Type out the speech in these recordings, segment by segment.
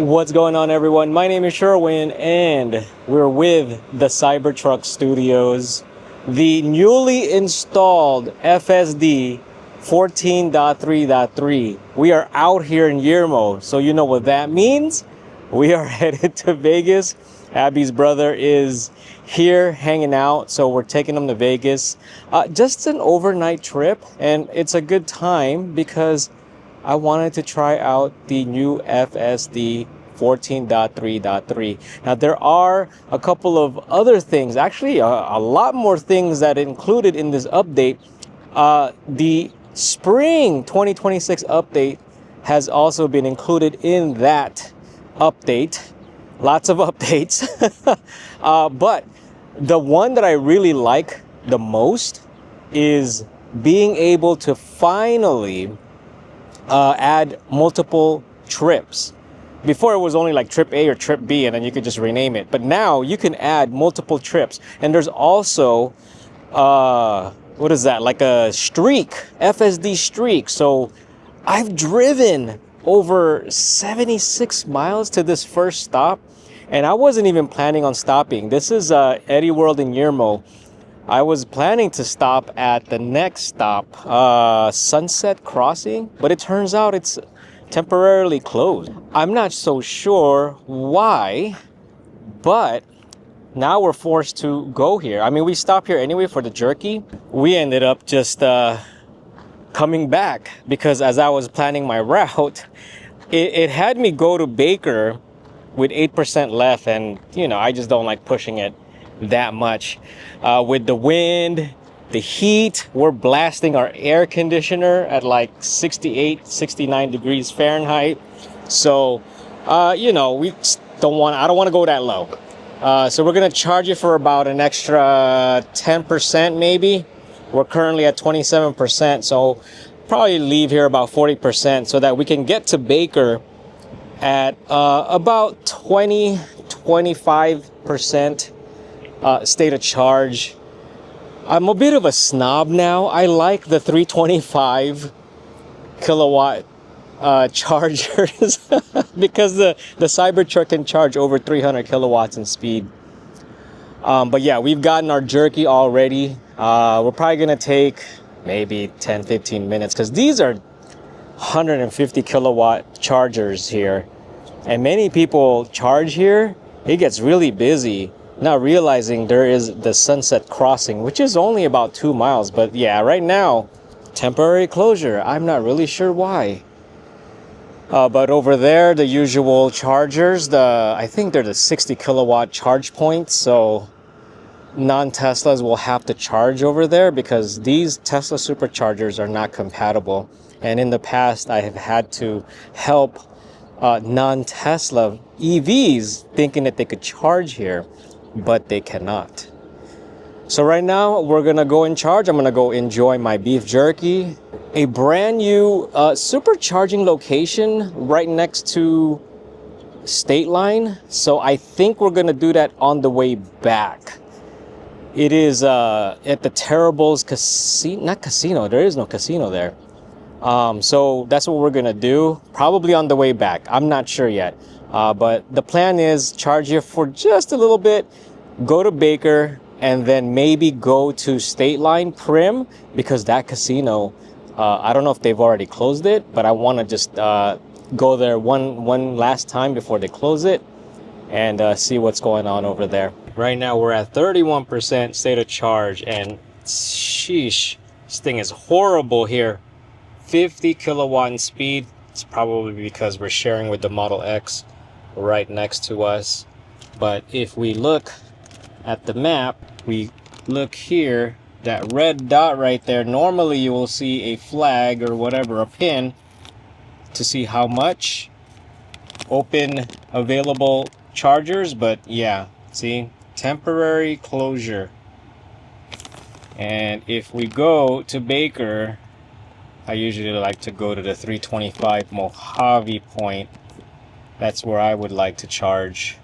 What's going on, everyone? My name is Sherwin and we're with the Cybertruck Studios, the newly installed FSD 14.3.3. We are out here in Yermo, so you know what that means. We are headed to Vegas. Abby's brother is here hanging out, so we're taking him to Vegas. Just an overnight trip, and it's a good time because I wanted to try out the new FSD 14.3.3. Now there are a couple of other things, actually a lot more things that included in this update. The spring 2026 update has also been included in that update. Lots of updates. But the one that I really like the most is being able to finally add multiple trips. Before it was only like trip A or trip B and then you could just rename it. But now you can add multiple trips. And there's also, what is that? Like a streak, FSD streak. So I've driven over 76 miles to this first stop. And I wasn't even planning on stopping. This is Eddie World in Yermo. I was planning to stop at the next stop, Sunset Crossing, but it turns out it's temporarily closed. I'm not so sure why, but now we're forced to go here. I mean, we stopped here anyway for the jerky. We ended up just coming back because as I was planning my route, it had me go to Baker with 8% left, and you know, I just don't like pushing it that much. With the wind, the heat, we're blasting our air conditioner at like 68, 69 degrees Fahrenheit. So, you know, I don't want to go that low. So we're going to charge it for about an extra 10% maybe. We're currently at 27%. So probably leave here about 40% so that we can get to Baker at about 25% state of charge. I'm a bit of a snob now. I like the 325 kilowatt chargers because the Cybertruck can charge over 300 kilowatts in speed. But yeah, we've gotten our jerky already. We're probably gonna take maybe 10-15 minutes because these are 150 kilowatt chargers here, and many people charge here. It gets really busy, not realizing there is the Sunset Crossing, which is only about 2 miles. But yeah, right now temporary closure. I'm not really sure why. But over there, the usual chargers, I think they're the 60 kilowatt charge points, so non-Teslas will have to charge over there because these Tesla superchargers are not compatible. And in the past, I have had to help non-Tesla EVs thinking that they could charge here, but they cannot. So right now, we're gonna go in charge. I'm gonna go enjoy my beef jerky. A brand new supercharging location right next to State Line. So I think we're gonna do that on the way back. It is at the Terrible's casino, not casino, there is no casino there. So that's what we're gonna do, probably on the way back. I'm not sure yet, but the plan is charge here for just a little bit, go to Baker, and then maybe go to State Line Primm, because that casino, I don't know if they've already closed it, but I want to just go there one last time before they close it and see what's going on over there. Right now we're at 31% state of charge, and sheesh, this thing is horrible here. 50 kilowatt in speed. It's probably because we're sharing with the Model X right next to us. But if we look at the map, we look here, that red dot right there, normally you will see a flag or whatever, a pin, to see how much open available chargers. But yeah, see, temporary closure. And if we go to Baker, I usually like to go to the 325 Mojave point. That's where I would like to charge,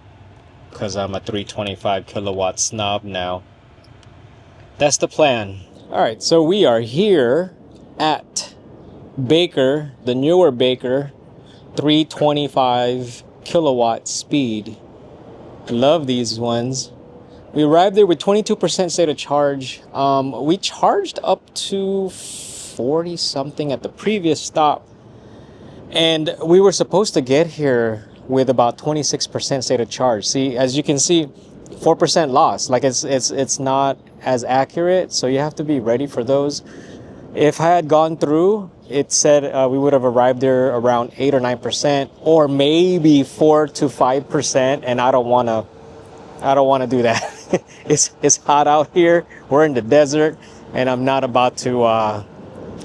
because I'm a 325 kilowatt snob now. That's the plan. All right, so we are here at Baker, the newer Baker, 325 kilowatt speed. I love these ones. We arrived there with 22% state of charge. We charged up to 40 something at the previous stop, and we were supposed to get here with about 26% state of charge. See, as you can see, 4% loss. Like it's not as accurate, so you have to be ready for those. If I had gone through, it said we would have arrived there around 8 or 9%, or maybe 4 to 5%, and I don't want to do that. It's hot out here. We're in the desert, and I'm not about to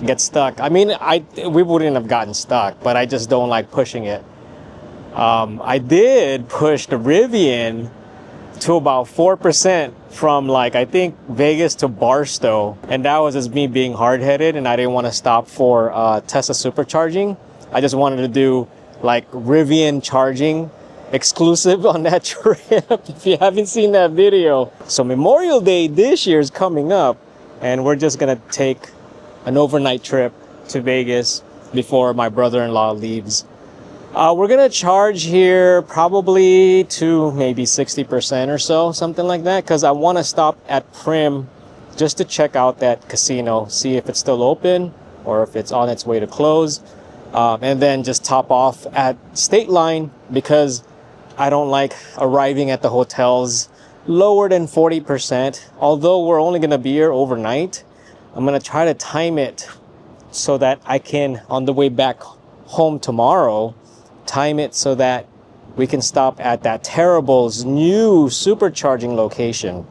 get stuck. I mean, we wouldn't have gotten stuck, but I just don't like pushing it. I did push the Rivian to about 4% from, like, I think Vegas to Barstow, and that was just me being hard-headed, and I didn't want to stop for Tesla Supercharging. I just wanted to do like Rivian charging exclusive on that trip. If you haven't seen that video. So Memorial Day this year is coming up, and we're just gonna take an overnight trip to Vegas before my brother-in-law leaves. We're gonna charge here probably to maybe 60% or so, something like that, because I want to stop at Primm just to check out that casino, see if it's still open or if it's on its way to close, and then just top off at State Line, because I don't like arriving at the hotels lower than 40%. Although we're only gonna be here overnight, I'm gonna try to time it so that I can, on the way back home tomorrow, time it so that we can stop at that Terrible's new supercharging location.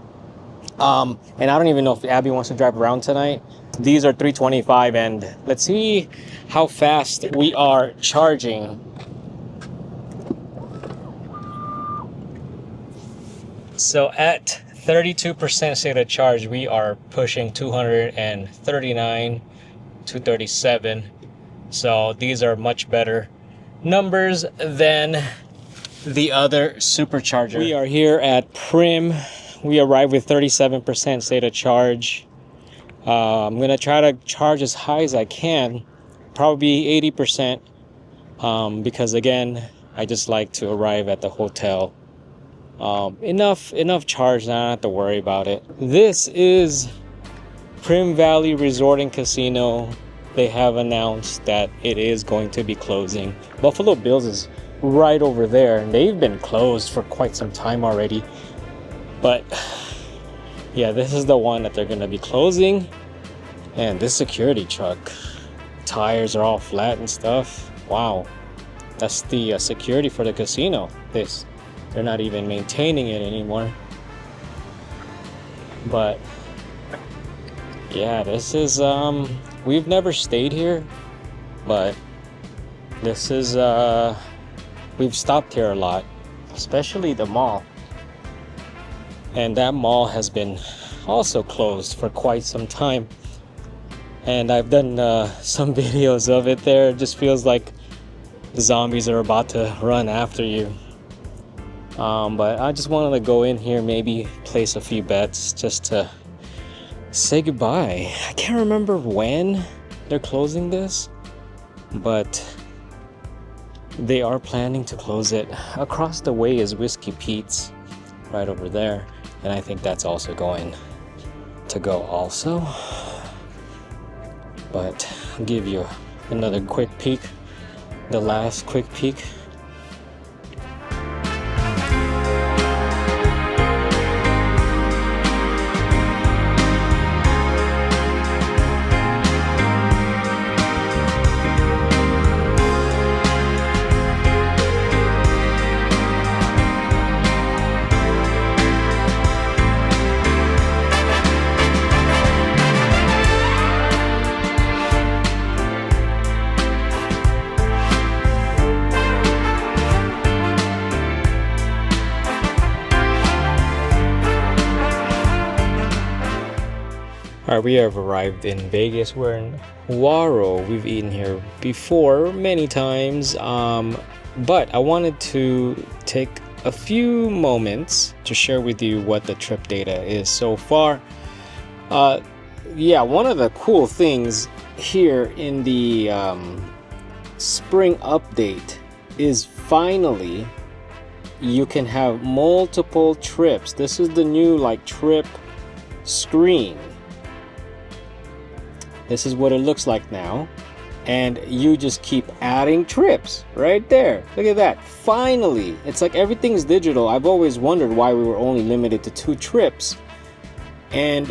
And I don't even know if Abby wants to drive around tonight. These are 325, and let's see how fast we are charging. So at 32% state of charge, we are pushing 239, 237. So these are much better numbers than the other supercharger. We are here at Primm. We arrived with 37% state of charge. I'm gonna try to charge as high as I can, probably 80%, because again, I just like to arrive at the hotel. Enough charge, now I don't have to worry about it. This is Primm Valley Resort and Casino. They have announced that it is going to be closing. Buffalo Bills is right over there, and they've been closed for quite some time already. But yeah, this is the one that they're going to be closing. And this security truck, tires are all flat and stuff. Wow, that's the security for the casino. They're not even maintaining it anymore. But yeah, this is we've never stayed here, but this is we've stopped here a lot, especially the mall. And that mall has been also closed for quite some time. And I've done some videos of it there. It just feels like the zombies are about to run after you. But I just wanted to go in here, maybe place a few bets just to say goodbye. I can't remember when they're closing this, but they are planning to close it. Across the way is Whiskey Pete's right over there, and I think that's also going to go also. But I'll give you another quick peek, the last quick peek. Alright, we have arrived in Vegas. We're in Waro. We've eaten here before many times, but I wanted to take a few moments to share with you what the trip data is so far. Yeah, one of the cool things here in the spring update is finally you can have multiple trips. This is the new like trip screen. This is what it looks like now. And you just keep adding trips right there. Look at that. Finally, it's like everything's digital. I've always wondered why we were only limited to 2 trips. And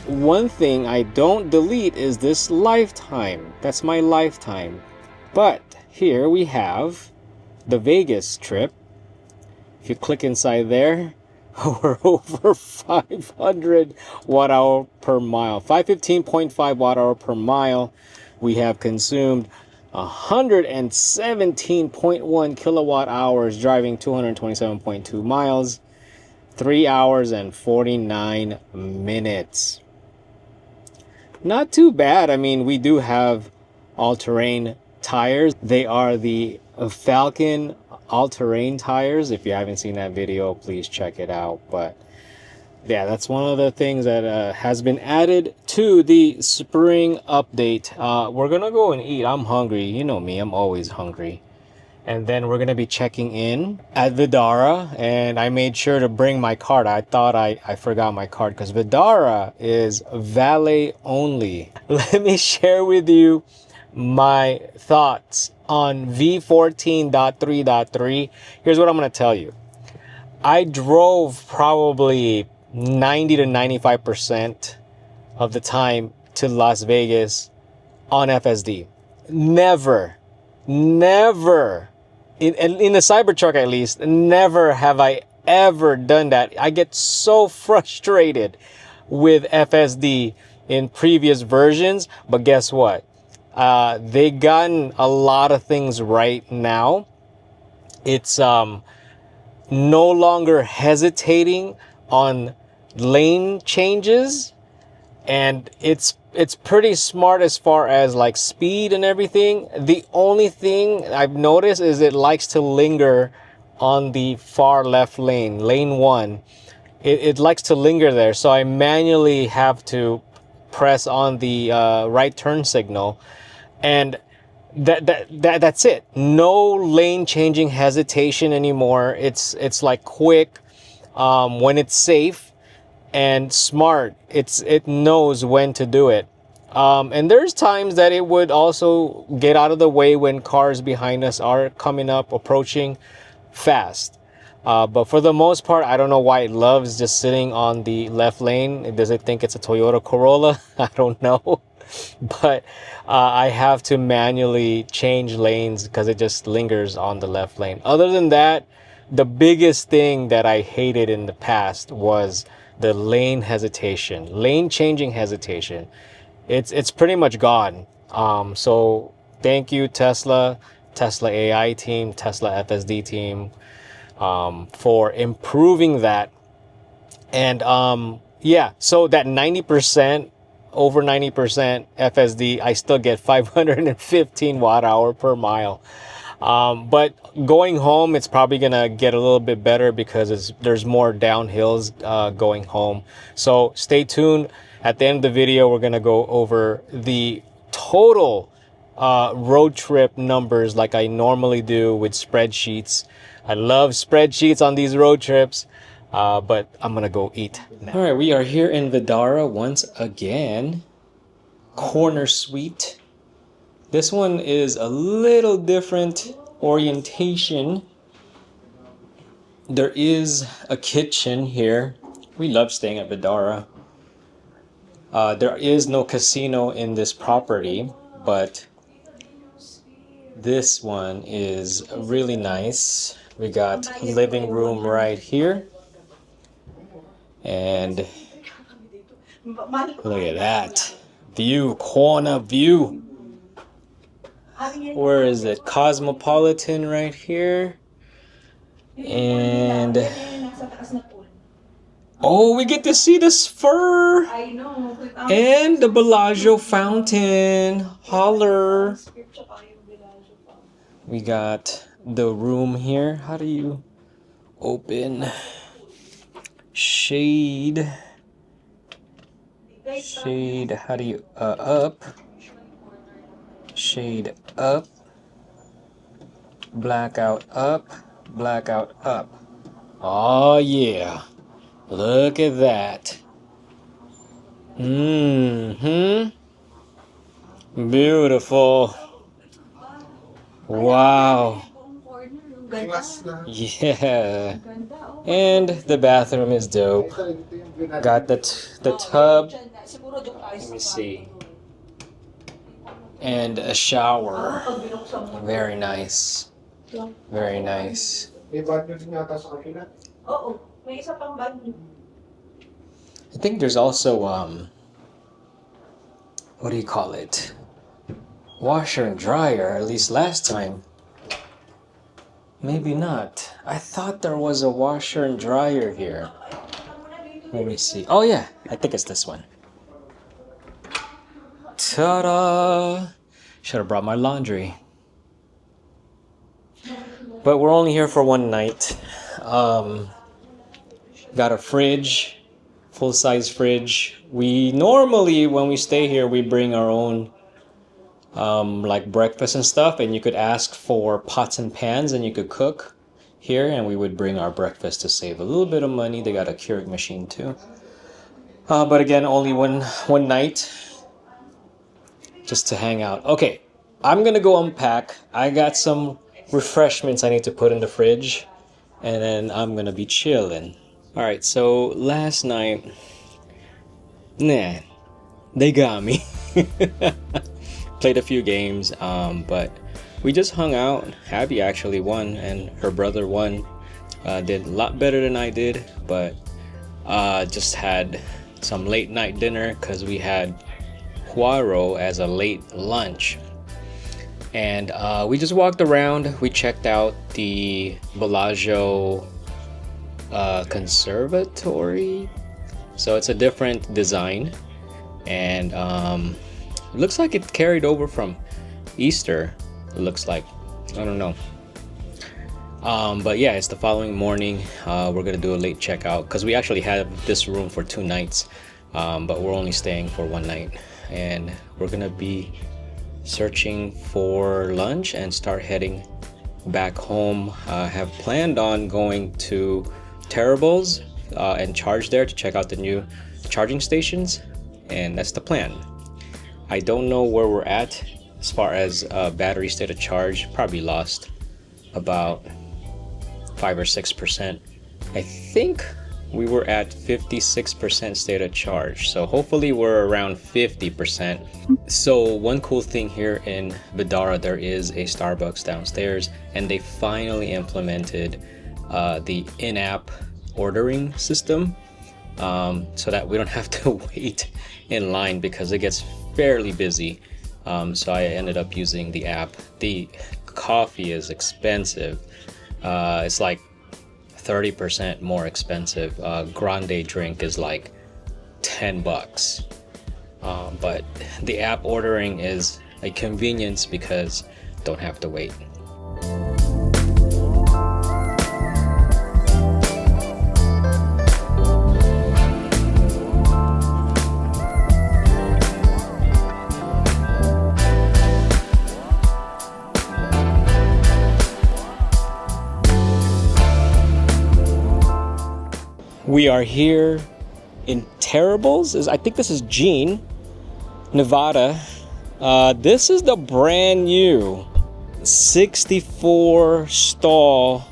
one thing I don't delete is this lifetime. That's my lifetime. But here we have the Vegas trip. If you click inside there, we're over 500 watt hour per mile. 515.5 watt hour per mile. We have consumed 117.1 kilowatt hours driving 227.2 miles. 3 hours and 49 minutes. Not too bad. I mean, we do have all-terrain tires. They are the Falcon all-terrain tires. If you haven't seen that video, please check it out. But yeah, that's one of the things that has been added to the spring update. We're gonna go and eat. I'm hungry. You know me, I'm always hungry. And then we're gonna be checking in at Vdara, and I made sure to bring my card. I thought I forgot my card because Vdara is valet only. Let me share with you my thoughts on v14.3.3. Here's what I'm gonna tell you. I drove probably 90 to 95% of the time to Las Vegas on FSD. Never in the Cybertruck at least, never have I ever done that. I get so frustrated with FSD in previous versions, but guess what? They gotten a lot of things right now. It's no longer hesitating on lane changes, and it's pretty smart as far as like speed and everything. The only thing I've noticed is it likes to linger on the far left lane, lane 1. It likes to linger there, so I manually have to press on the right turn signal, and that's it. No lane changing hesitation anymore. It's like quick when it's safe and smart. It knows when to do it. And there's times that it would also get out of the way when cars behind us are coming up, approaching fast. But for the most part, I don't know why it loves just sitting on the left lane. Does it think it's a Toyota Corolla? I don't know. But I have to manually change lanes because it just lingers on the left lane. Other than that, the biggest thing that I hated in the past was the lane hesitation, lane changing hesitation. It's pretty much gone. So thank you, Tesla AI team, Tesla FSD team, for improving that. And yeah, so that 90%, over 90% FSD, I still get 515 watt hour per mile. But going home, it's probably gonna get a little bit better because there's more downhills going home. So stay tuned. At the end of the video, we're gonna go over the total road trip numbers like I normally do with spreadsheets. I love spreadsheets on these road trips, but I'm gonna go eat now. All right, we are here in Vdara once again. Corner suite. This one is a little different orientation. There is a kitchen here. We love staying at Vdara. There is no casino in this property, but this one is really nice. We got living room right here. And look at that view, corner view. Where is it? Cosmopolitan right here. And oh, we get to see the spur and the Bellagio fountain. Holler. We got the room here. How do you open? Shade. How do you up? Shade up. Blackout up. Blackout up. Oh yeah. Look at that. Beautiful. Wow. Yeah. And the bathroom is dope. Got the tub. Let me see. And a shower. Very nice. Very nice. I think there's also what do you call it? Washer and dryer, at least last time. Maybe not. I thought there was a washer and dryer here. Let me see. Oh yeah, I think it's this one. Ta-da! Should have brought my laundry. But we're only here for one night. Got a fridge, full-size fridge. We normally, when we stay here, we bring our own like breakfast and stuff, and you could ask for pots and pans and you could cook here, and we would bring our breakfast to save a little bit of money. They got a Keurig machine too. But again, only one night, just to hang out. Okay, I'm gonna go unpack. I got some refreshments I need to put in the fridge, and then I'm gonna be chilling. All right, so last night, nah, they got me. Played a few games, but we just hung out. Abby actually won, and her brother won. Did a lot better than I did, but just had some late night dinner because we had Huaro as a late lunch. And we just walked around. We checked out the Bellagio conservatory. So it's a different design, and looks like it carried over from Easter. It looks like, I don't know. But yeah, it's the following morning. We're gonna do a late checkout because we actually have this room for 2 nights, but we're only staying for 1 night, and we're gonna be searching for lunch and start heading back home. Have planned on going to Terrible's and charge there to check out the new charging stations, and that's the plan. I don't know where we're at as far as battery state of charge. Probably lost about 5 or 6%. I think we were at 56% state of charge, so hopefully we're around 50%. So one cool thing here in Vdara, there is a Starbucks downstairs, and they finally implemented the in-app ordering system, so that we don't have to wait in line because it gets fairly busy. So I ended up using the app. The coffee is expensive. It's like 30% more expensive. Grande drink is like $10. But the app ordering is a convenience because don't have to wait. We are here in Terrible's. I think this is Jean, Nevada. This is the brand new 64 stall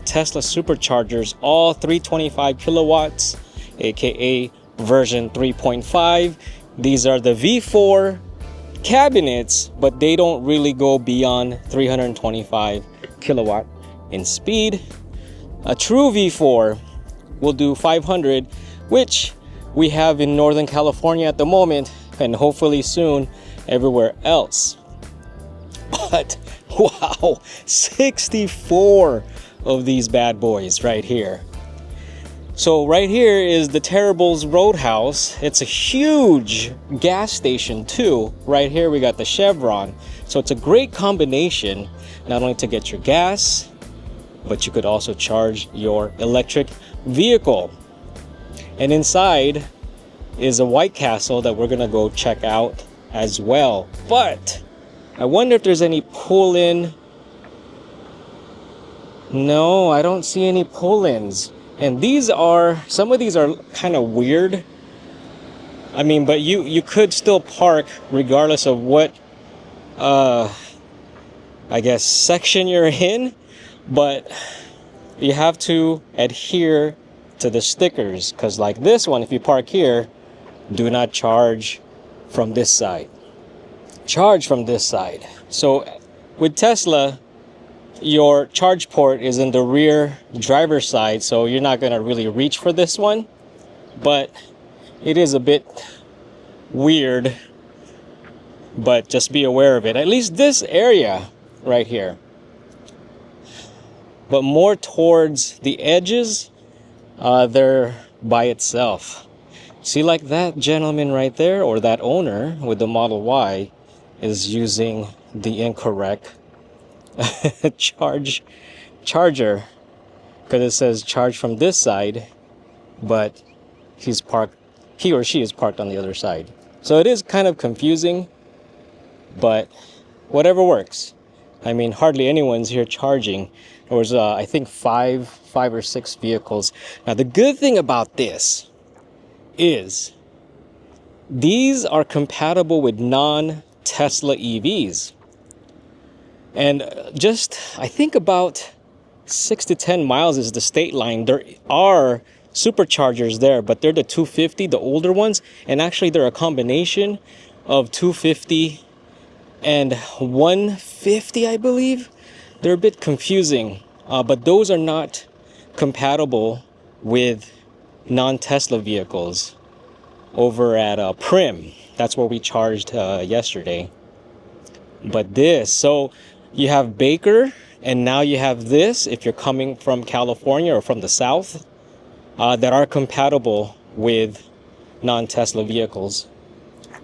Tesla Superchargers, all 325 kilowatts, aka version 3.5. These are the V4 cabinets, but they don't really go beyond 325 kilowatt in speed. A true V4 will do 500, which we have in Northern California at the moment, and hopefully soon everywhere else. But wow, 64 of these bad boys right here. So right here is the Terrible's Roadhouse. It's a huge gas station too. Right here we got the Chevron. So it's a great combination, not only to get your gas, but you could also charge your electric vehicle. And inside is a White Castle that we're gonna go check out as well. But I wonder if there's any pull-in No, I don't see any pull-ins. And some of these are kind of weird. I mean, but you could still park regardless of what, I guess, section you're in. But you have to adhere to the stickers. Because like this one, if you park here, do not charge from this side. Charge from this side. So with Tesla, your charge port is in the rear driver's side, so you're not going to really reach for this one. But it is a bit weird, but just be aware of it. At least this area right here. But more towards the edges, they're by itself. See, like that gentleman right there, or that owner with the Model Y, is using the incorrect charger, because it says charge from this side, but he or she is parked on the other side. So it is kind of confusing, but whatever works. I mean, hardly anyone's here charging. There was I think five or six vehicles. Now the good thing about this is these are compatible with non-Tesla EVs. And just, I think about 6 to 10 miles is the state line. There are Superchargers there, but they're the 250, the older ones. And actually they're a combination of 250 and 150, I believe. They're a bit confusing, but those are not compatible with non-Tesla vehicles over at Primm. That's where we charged yesterday. But this, so you have Baker, and now you have this, if you're coming from California or from the South, that are compatible with non-Tesla vehicles.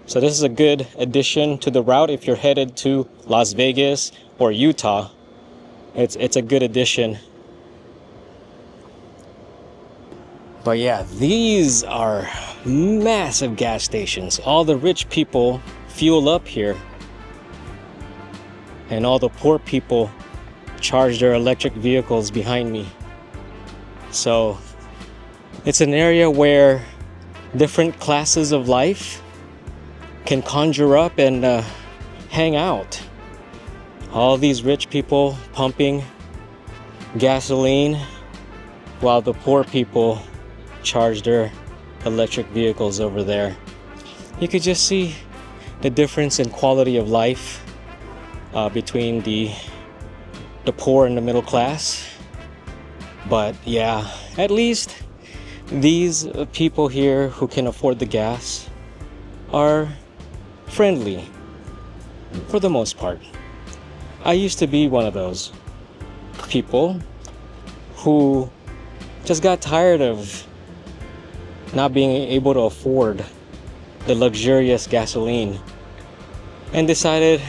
So this is a good addition to the route if you're headed to Las Vegas or Utah. It's a good addition. But yeah, these are massive gas stations. All the rich people fuel up here, and all the poor people charge their electric vehicles behind me. So it's an area where different classes of life can conjure up and hang out. All these rich people pumping gasoline while the poor people charge their electric vehicles over there. You could just see the difference in quality of life between the poor and the middle class. But yeah, at least these people here who can afford the gas are friendly for the most part. I used to be one of those people who just got tired of not being able to afford the luxurious gasoline and decided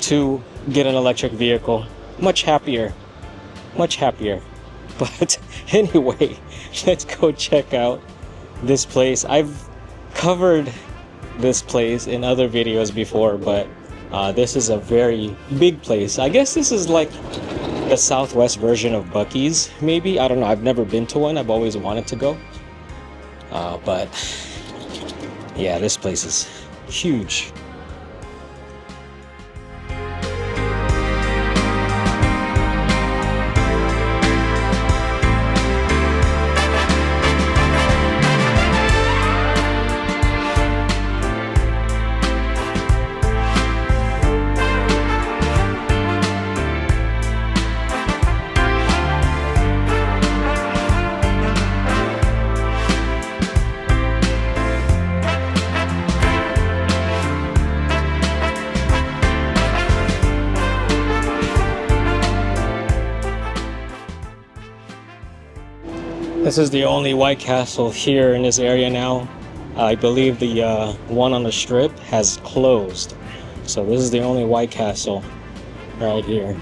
to get an electric vehicle. Much happier. But anyway, let's go check out this place. I've covered this place in other videos before, but this is a very big place. I guess this is like the Southwest version of Buc-ee's, maybe. I don't know. I've never been to one. I've always wanted to go. But yeah, this place is huge. This is the only White Castle here in this area now. I believe the one on the strip has closed. So this is the only White Castle right here.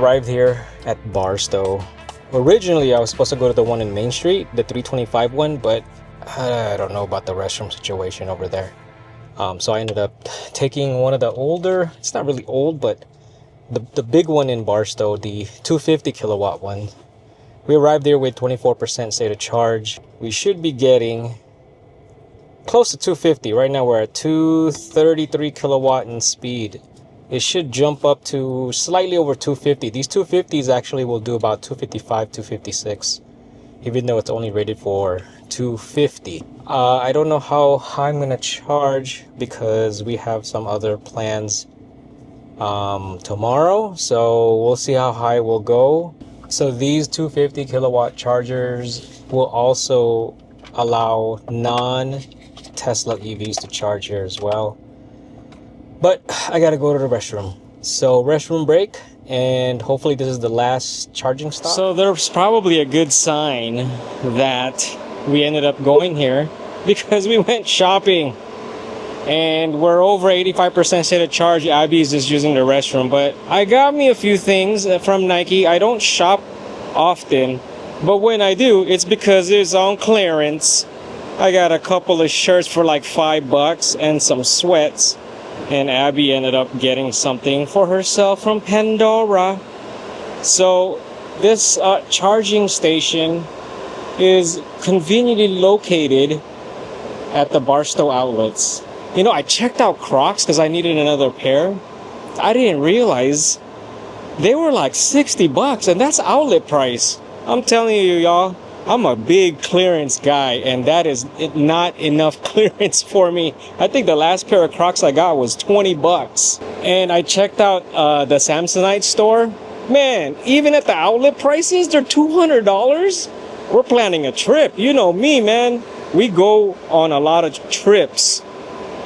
arrived here at Barstow. Originally, I was supposed to go to the one in Main Street, the 325 one, but I don't know about the restroom situation over there. So I ended up taking one of the older, it's not really old, but the big one in Barstow, the 250 kilowatt one. We arrived there with 24% state of charge. We should be getting close to 250. Right now we're at 233 kilowatt in speed. It should jump up to slightly over 250. These 250s actually will do about 255, 256, even though it's only rated for 250. I don't know how high I'm gonna charge because we have some other plans tomorrow, so we'll see how high we'll go. So these 250 kilowatt chargers will also allow non-Tesla EVs to charge here as well. But I gotta go to the restroom. So restroom break, and hopefully this is the last charging stop. So there's probably a good sign that we ended up going here because we went shopping and we're over 85% state of charge. Abby is just using the restroom, but I got me a few things from Nike. I don't shop often, but when I do, it's because it's on clearance. I got a couple of shirts for like $5 and some sweats, and Abby ended up getting something for herself from Pandora. So this charging station is conveniently located at the Barstow outlets. You know, I checked out Crocs because I needed another pair. I didn't realize they were like $60, and that's outlet price. I'm telling you, y'all, I'm a big clearance guy, and that is not enough clearance for me. I think the last pair of Crocs I got was $20. And I checked out the Samsonite store. Man, even at the outlet prices, they're $200. We're planning a trip. You know me, man. We go on a lot of trips.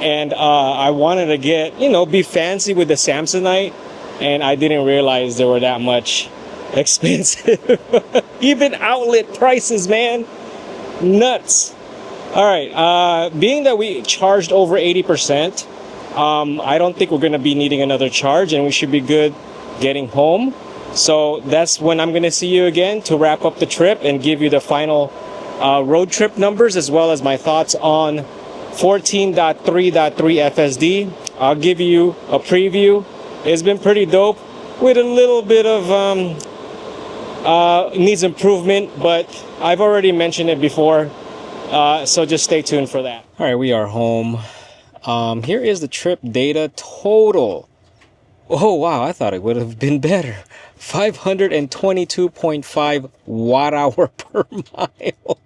And I wanted to get, you know, be fancy with the Samsonite, and I didn't realize they were that much expensive. Even outlet prices, man. Nuts. All right, being that we charged over 80%, I don't think we're going to be needing another charge, and we should be good getting home. So that's when I'm going to see you again to wrap up the trip and give you the final road trip numbers, as well as my thoughts on 14.3.3 FSD. I'll give you a preview. It's been pretty dope with a little bit of needs improvement, but I've already mentioned it before, so just stay tuned for that. All right, we are home. Here is the trip data total. Oh wow, I thought it would have been better. 522.5 watt hour per mile.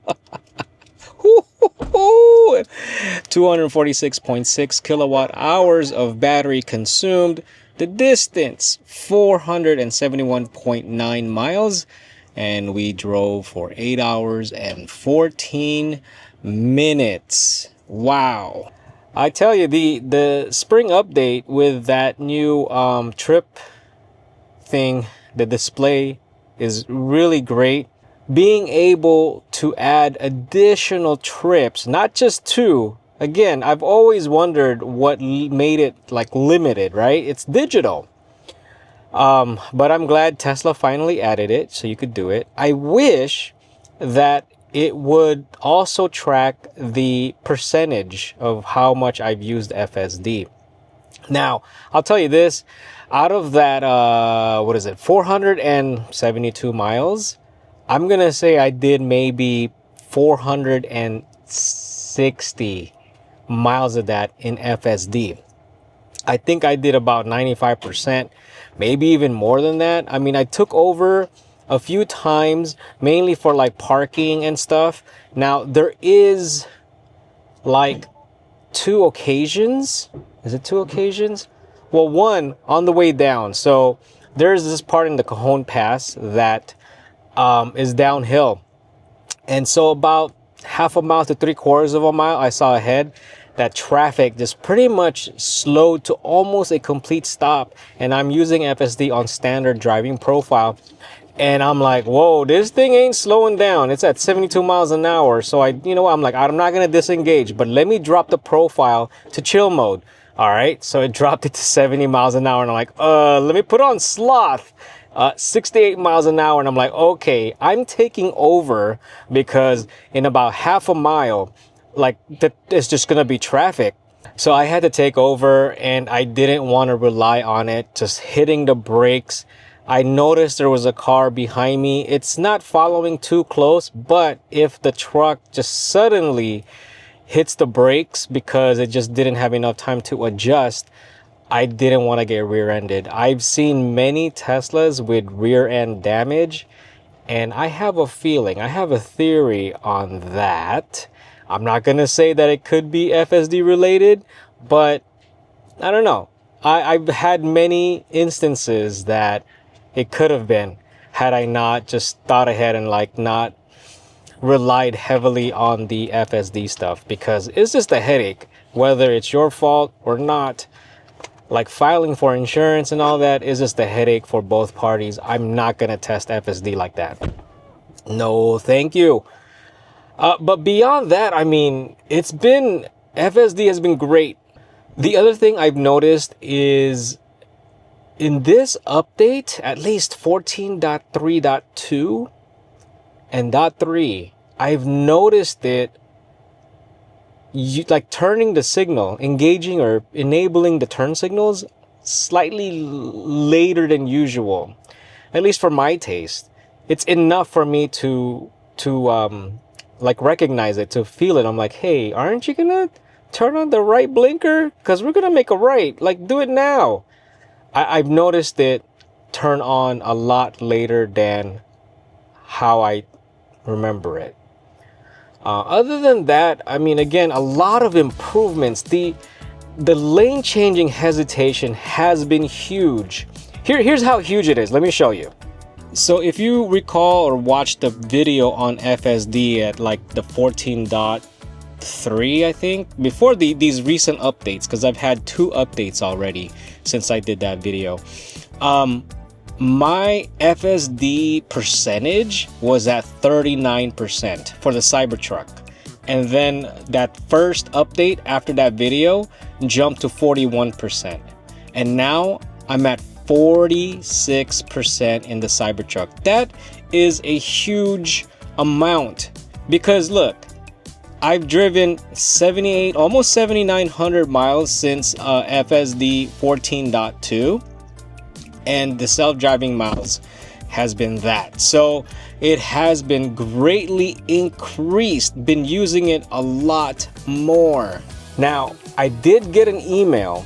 246.6 kilowatt hours of battery consumed. The distance, 471.9 miles. And we drove for 8 hours and 14 minutes. Wow. I tell you, the spring update with that new trip thing, the display is really great. Being able to add additional trips, not just two. Again, I've always wondered what made it like limited, right? It's digital. But I'm glad Tesla finally added it so you could do it. I wish that it would also track the percentage of how much I've used FSD. Now, I'll tell you this, out of that, 472 miles, I'm going to say I did maybe 460 miles of that in FSD. I think I did about 95%, maybe even more than that. I mean, I took over a few times, mainly for like parking and stuff. Now, there is like 2 occasions. Is it 2 occasions? Well, one on the way down. So there's this part in the Cajon Pass that is downhill. And so about half a mile to 3/4 of a mile, I saw ahead that traffic just pretty much slowed to almost a complete stop. And I'm using FSD on standard driving profile. And I'm like, whoa, this thing ain't slowing down. It's at 72 miles an hour. So I'm like, I'm not going to disengage, but let me drop the profile to chill mode. All right. So it dropped it to 70 miles an hour. And I'm like, let me put on sloth. 68 miles an hour, and I'm like, okay, I'm taking over, because in about half a mile, like, it's just gonna be traffic. So I had to take over, and I didn't want to rely on it, just hitting the brakes. I noticed there was a car behind me. It's not following too close, but if the truck just suddenly hits the brakes because it just didn't have enough time to adjust, I didn't want to get rear-ended. I've seen many Teslas with rear-end damage, and I have a feeling, I have a theory on that. I'm not going to say that it could be FSD related, but I don't know. I've had many instances that it could have been, had I not just thought ahead and like not relied heavily on the FSD stuff, because it's just a headache, whether it's your fault or not. Like, filing for insurance and all that is just a headache for both parties. I'm not going to test FSD like that. No, thank you. But beyond that, I mean, FSD has been great. The other thing I've noticed is in this update, at least 14.3.2 and .3, I've noticed it, like turning the signal, engaging or enabling the turn signals slightly later than usual, at least for my taste. It's enough for me to like recognize it, to feel it. I'm like, hey, aren't you gonna turn on the right blinker? Because we're gonna make a right. Like, do it now. I've noticed it turn on a lot later than how I remember it. Other than that, I mean, again, a lot of improvements. The lane changing hesitation has been huge. Here's how huge it is. Let me show you. So if you recall or watched the video on FSD at like the 14.3, I think, before these recent updates, because I've had 2 updates already since I did that video. My FSD percentage was at 39% for the Cybertruck. And then that first update after that video jumped to 41%. And now I'm at 46% in the Cybertruck. That is a huge amount, because look, I've driven 78, almost 7,900 miles since FSD 14.2, and the self-driving miles has been that. So it has been greatly increased, been using it a lot more. Now, I did get an email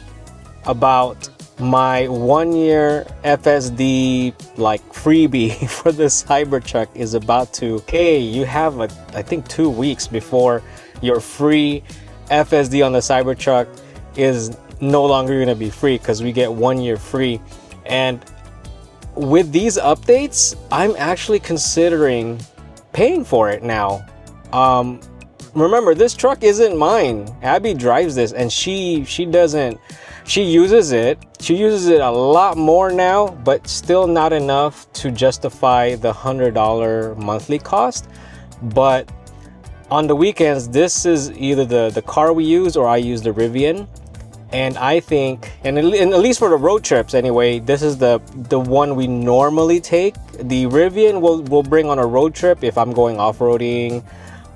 about my 1-year FSD like freebie for the Cybertruck is about to, hey, you have I think 2 weeks before your free FSD on the Cybertruck is no longer going to be free, because we get 1 year free. And with these updates, I'm actually considering paying for it now. Remember, this truck isn't mine. Abby drives this, and she uses it a lot more now, but still not enough to justify the $100 monthly cost. But on the weekends, this is either the car we use, or I use the Rivian. And I think, and at least for the road trips anyway, this is the one we normally take. The Rivian will bring on a road trip if I'm going off-roading,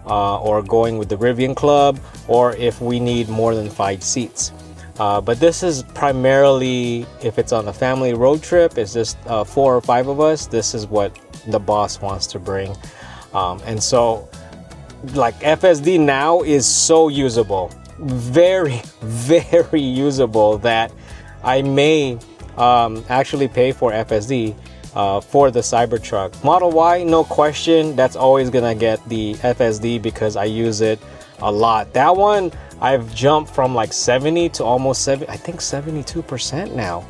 or going with the Rivian Club, or if we need more than 5 seats. But this is primarily if it's on a family road trip. It's just 4 or 5 of us. This is what the boss wants to bring. And so, like, FSD now is so usable, very, very usable, that I may actually pay for FSD for the Cybertruck. Model Y, no question, that's always gonna get the FSD because I use it a lot. That one, I've jumped from like 70 to almost 72% now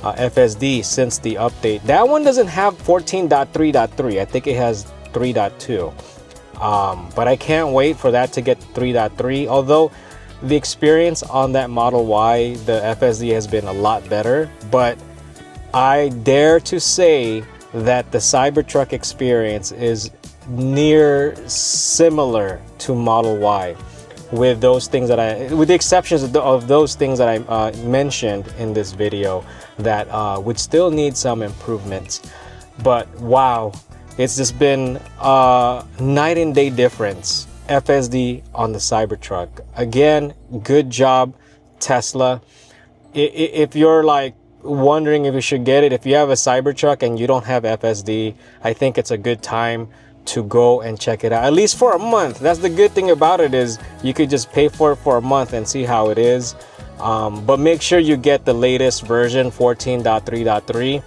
FSD since the update. That one doesn't have 14.3.3. I think it has 3.2. But I can't wait for that to get 3.3. Although the experience on that Model Y, the FSD has been a lot better. But I dare to say that the Cybertruck experience is near similar to Model Y, with those things that with the exceptions of those things that I mentioned in this video that would still need some improvements. But wow, it's just been a night and day difference. FSD on the Cybertruck. Again, good job, Tesla. If you're like wondering if you should get it, if you have a Cybertruck and you don't have FSD, I think it's a good time to go and check it out, at least for a month. That's the good thing about it, is you could just pay for it for a month and see how it is. But make sure you get the latest version, 14.3.3.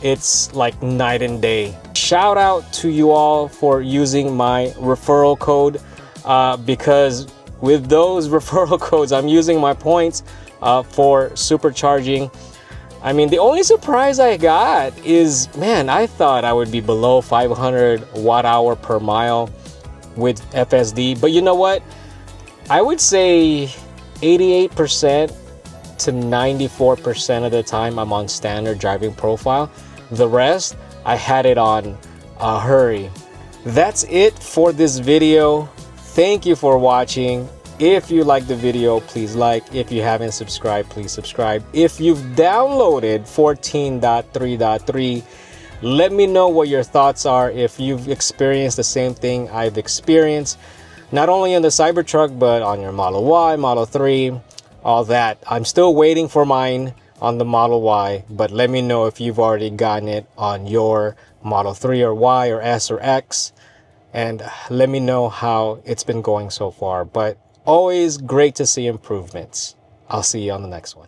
It's like night and day. Shout out to you all for using my referral code, because with those referral codes, I'm using my points for Supercharging. I mean, the only surprise I got is, man, I thought I would be below 500 watt hour per mile with FSD. But you know what? I would say 88% to 94% of the time I'm on standard driving profile. The rest, I had it on hurry. That's it for this video. Thank you for watching. If you like the video, please like. If you haven't subscribed, please subscribe. If you've downloaded 14.3.3, let me know what your thoughts are, if you've experienced the same thing I've experienced, not only on the Cybertruck, but on your Model Y, Model 3, all that. I'm still waiting for mine on the Model Y, but let me know if you've already gotten it on your Model 3 or Y or S or X, and let me know how it's been going so far. But always great to see improvements. I'll see you on the next one.